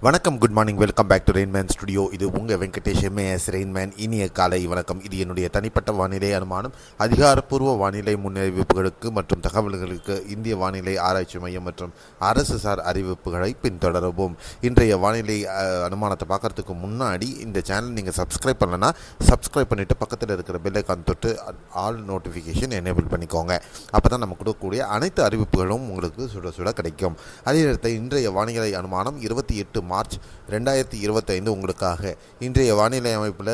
வணக்கம், good morning, welcome back to Rainman studio. இது உங்கள் வெங்கடேஷ் எம்ஏஎஸ் ரெயின்மேன். இனிய காலை வணக்கம். இது என்னுடைய தனிப்பட்ட வானிலை அனுமானம். அதிகாரப்பூர்வ வானிலை முன்னறிவிப்புகளுக்கு மற்றும் தகவல்களுக்கு இந்திய வானிலை ஆராய்ச்சி மையம் மற்றும் அரசு சார் அறிவிப்புகளை பின்தொடரவும். இன்றைய வானிலை அனுமானத்தை பார்க்குறதுக்கு முன்னாடி இந்த சேனல் நீங்கள் சப்ஸ்கிரைப் பண்ணலன்னா சப்ஸ்கிரைப் பண்ணிவிட்டு பக்கத்தில் இருக்கிற பெல் ஐக்கான் தொட்டு ஆல் நோட்டிஃபிகேஷன் எனேபிள் பண்ணிக்கோங்க. அப்போ தான் நம்ம கொடுக்கக்கூடிய அனைத்து அறிவிப்புகளும் உங்களுக்கு சுட சுட கிடைக்கும். அதே நேரத்தில் இன்றைய வானிலை அனுமானம் 28 மார்ச் 2025 உங்களுக்காக. இன்றைய வானிலை அமைப்பில்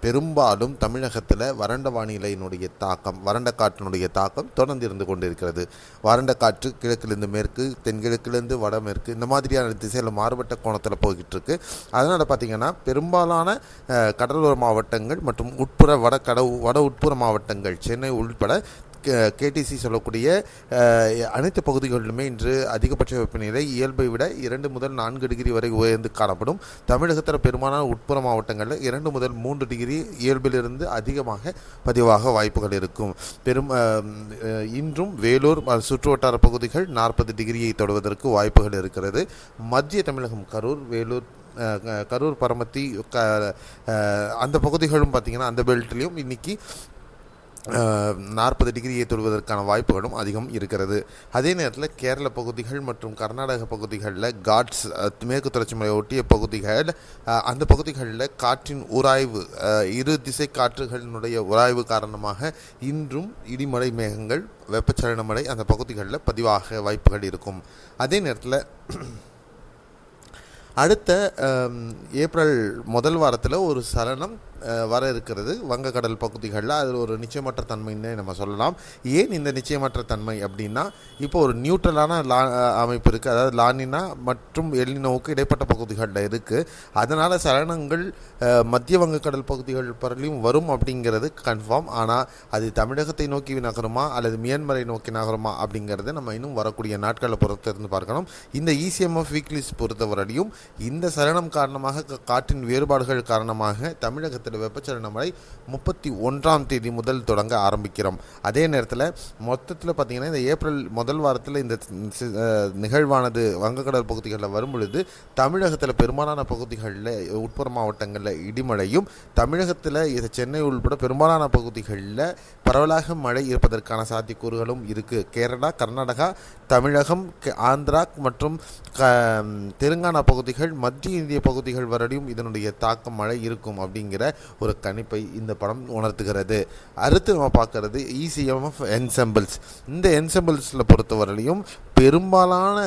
பெரும்பாலும் தமிழகத்தில் வறண்ட வானிலையினுடைய தாக்கம், வறண்ட காற்றினுடைய தாக்கம் தொடர்ந்து இருந்து கொண்டிருக்கிறது. வறண்ட காற்று கிழக்கிலிருந்து மேற்கு, தென்கிழக்கிலிருந்து வடமேற்கு, இந்த மாதிரியான திசையில் மாறுபட்ட கோணத்தில் போய்கிட்டு இருக்கு. அதனால் பார்த்திங்கன்னா பெரும்பாலான கடலோர மாவட்டங்கள் மற்றும் வட உட்புற மாவட்டங்கள், சென்னை உள்பட கேடிசி சொல்லக்கூடிய அனைத்து பகுதிகளிலுமே இன்று அதிகபட்ச வெப்பநிலை இயல்பை விட 2 முதல் 4 டிகிரி வரை உயர்ந்து காணப்படும். தமிழகத்தில் பெரும்பாலான உட்புற மாவட்டங்களில் 2 முதல் 3 டிகிரி இயல்பிலிருந்து அதிகமாக பதிவாக வாய்ப்புகள் இருக்கும். இன்றும் வேலூர் சுற்றுவட்டார பகுதிகள் 40 டிகிரியை தொடுவதற்கு வாய்ப்புகள் இருக்கிறது. மத்திய தமிழகம் கரூர் பரமத்தி அந்த பகுதிகளும் பார்த்திங்கன்னா அந்த பெல்ட்லேயும் இன்றைக்கி 40 டிகிரியை தொடுவதற்கான வாய்ப்புகளும் அதிகம் இருக்கிறது. அதே நேரத்தில் கேரள பகுதிகள் மற்றும் கர்நாடக பகுதிகளில் காட்ஸ், மேற்கு தொடர்ச்சி மலை ஒட்டிய பகுதிகள், அந்த பகுதிகளில் காற்றின் உராய்வு, இரு திசை காற்றுகளினுடைய உராய்வு காரணமாக இன்றும் இடிமழை மேகங்கள், வெப்பச்சலன மழை அந்த பகுதிகளில் பதிவாக வாய்ப்புகள் இருக்கும். அதே நேரத்தில் அடுத்த ஏப்ரல் முதல் வாரத்தில் ஒரு சலனம் வர இருக்கிறது வங்கக்கடல் பகுதிகளில். அது ஒரு நிச்சயமற்ற தன்மைன்னு நம்ம சொல்லலாம். ஏன் இந்த நிச்சயமற்ற தன்மை அப்படின்னா, இப்போ ஒரு நியூட்ரலான அமைப்பு இருக்குது, அதாவது லானினா மற்றும் எல்னினோவுக்கு இடைப்பட்ட பகுதிகளில் இருக்குது. அதனால் சலனங்கள் மத்திய வங்கக்கடல் பகுதிகள் பரலையும் வரும் அப்படிங்கிறது கன்ஃபார்ம். ஆனால் அது தமிழகத்தை நோக்கி நகருமா அல்லது மியான்மரை நோக்கி நகருமா அப்படிங்கிறத நம்ம இன்னும் வரக்கூடிய நாட்களில் பொறுத்திருந்து பார்க்கணும். இந்த இசிஎம்எஃப் வீக்லிஸ் பொறுத்தவரையிலும் இந்த சலனம் காரணமாக, காற்றின் வேறுபாடுகள் காரணமாக தமிழகத்தில் வெப்பச்சலன மழை 31ஆம் தேதி முதல் தொடங்க ஆரம்பிக்கிறோம். அதே நேரத்தில் மொத்தத்தில் பார்த்திங்கன்னா இந்த ஏப்ரல் முதல் வாரத்தில் இந்த நிகழ்வானது வங்கக்கடல் பகுதிகளில் வரும் பொழுது தமிழகத்தில் பெரும்பாலான பகுதிகளில் உட்புற மாவட்டங்களில் இடிமழையும், தமிழகத்தில் சென்னை உள்பட பெரும்பாலான பகுதிகளில் பரவலாக மழை இருப்பதற்கான சாத்தியக்கூறுகளும் இருக்குது. கேரளா, கர்நாடகா, தமிழகம், ஆந்திரா மற்றும் தெலுங்கானா பகுதிகள், மத்திய இந்திய பகுதிகள் வரையும் இதனுடைய தாக்கம் மழை இருக்கும் அப்படிங்கிற ஒரு கணிப்பை இந்த படம் உணர்த்துகிறது. அடுத்து நம்ம பார்க்கறது இசிஎம்எஃப் என்செம்பிள்ஸ். இந்த என்செம்பிள்ஸில் பொறுத்தவரையிலும் பெரும்பாலான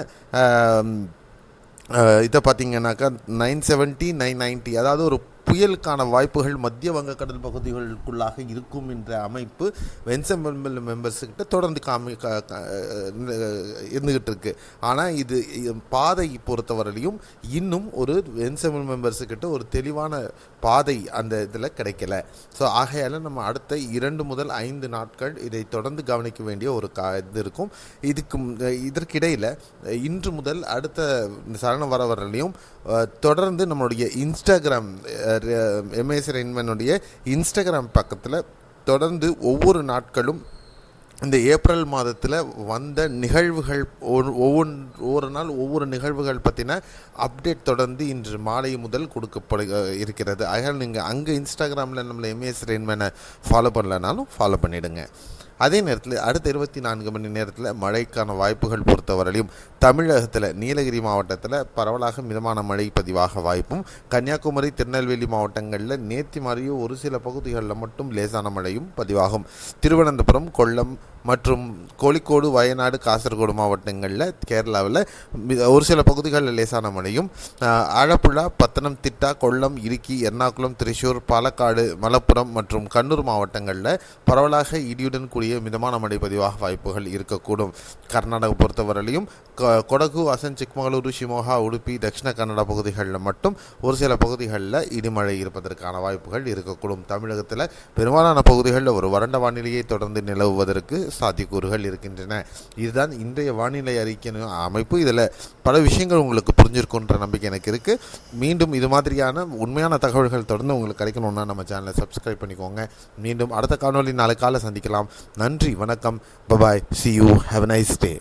இதை பார்த்திங்கன்னாக்கா 970, 990, அதாவது ஒரு புயலுக்கான வாய்ப்புகள் மத்திய வங்கக்கடல் பகுதிகளுக்குள்ளாக இருக்கும் என்ற அமைப்பு என்செம்பிள் மெம்பர்ஸுக்கிட்ட தொடர்ந்து இருந்துகிட்டு இருக்கு. ஆனால் இது பாதை பொறுத்தவரையிலும் இன்னும் ஒரு என்செம்பிள் மெம்பர்ஸுக்கிட்ட ஒரு தெளிவான பாதை அந்த இதில் கிடைக்கல. ஸோ ஆகையால் நம்ம அடுத்த 2 முதல் 5 நாட்கள் இதை தொடர்ந்து கவனிக்க வேண்டிய ஒரு இது இருக்கும். இதற்கிடையில் இன்று முதல் அடுத்த சலனம் வரவரையிலையும் தொடர்ந்து நம்மளுடைய இன்ஸ்டாகிராம், எம்ஏஎஸ் ரெயின்மேனுடைய இன்ஸ்டாகிராம் பக்கத்தில் தொடர்ந்து ஒவ்வொரு நாட்களும் இந்த ஏப்ரல் மாதத்தில் வந்த நிகழ்வுகள், ஒவ்வொரு நாள் ஒவ்வொரு நிகழ்வுகள் பற்றின அப்டேட் தொடர்ந்து இன்று மாலை முதல் இருக்கிறது. அதனால் நீங்கள் அங்கே இன்ஸ்டாகிராமில் நம்மளை எம்ஏஎஸ் ரெயின்மேனை ஃபாலோ பண்ணலனாலும் ஃபாலோ பண்ணிவிடுங்க. அதே நேரத்தில் அடுத்த 24 மணி நேரத்தில் மழைக்கான வாய்ப்புகள் பொறுத்தவரையிலும் தமிழகத்தில் நீலகிரி மாவட்டத்தில் பரவலாக மிதமான மழை பதிவாக வாய்ப்பும், கன்னியாகுமரி, திருநெல்வேலி மாவட்டங்களில் நேற்று மாதிரியும் ஒரு சில பகுதிகளில் மட்டும் லேசான மழையும் பதிவாகும். திருவனந்தபுரம், கொல்லம் மற்றும் கோழிக்கோடு, வயநாடு, காசர்கோடு மாவட்டங்களில், கேரளாவில் ஒரு சில பகுதிகளில் லேசான மழையும், ஆலப்புழா, பத்தனம்திட்டா, கொல்லம், இடுக்கி, எர்ணாகுளம், திரிசூர், பாலக்காடு, மலப்புரம் மற்றும் கண்ணூர் மாவட்டங்களில் பரவலாக இடியுடன் கூடிய மிதமான மழை பதிவாக வாய்ப்புகள் இருக்கக்கூடும். கர்நாடகா பொறுத்தவரையிலும் கொடகு, அசன், சிக்மகளூரு, ஷிமோகா, உடுப்பி, தட்சிண கன்னடா பகுதிகளில் மட்டும் ஒரு சில பகுதிகளில் இடிமழை இருப்பதற்கான வாய்ப்புகள் இருக்கக்கூடும். தமிழகத்தில் பெரும்பாலான பகுதிகளில் ஒரு வறண்ட வானிலையை தொடர்ந்து நிலவுவதற்கு சாத்தியக்கூறுகள் இருக்கின்றன. இதுதான் இன்றைய வானிலை அறிக்கை அமைப்பு. இதில் பல விஷயங்கள் உங்களுக்கு புரிஞ்சிருக்குன்ற நம்பிக்கை எனக்கு இருக்குது. மீண்டும் இது மாதிரியான உண்மையான தகவல்கள் தொடர்ந்து உங்களுக்கு கிடைக்கணும்னா நம்ம சேனலை சப்ஸ்கிரைப் பண்ணிக்கோங்க. மீண்டும் அடுத்த காணொலி நாளை காலை சந்திக்கலாம். நன்றி, வணக்கம், bye bye, see you, have a nice day.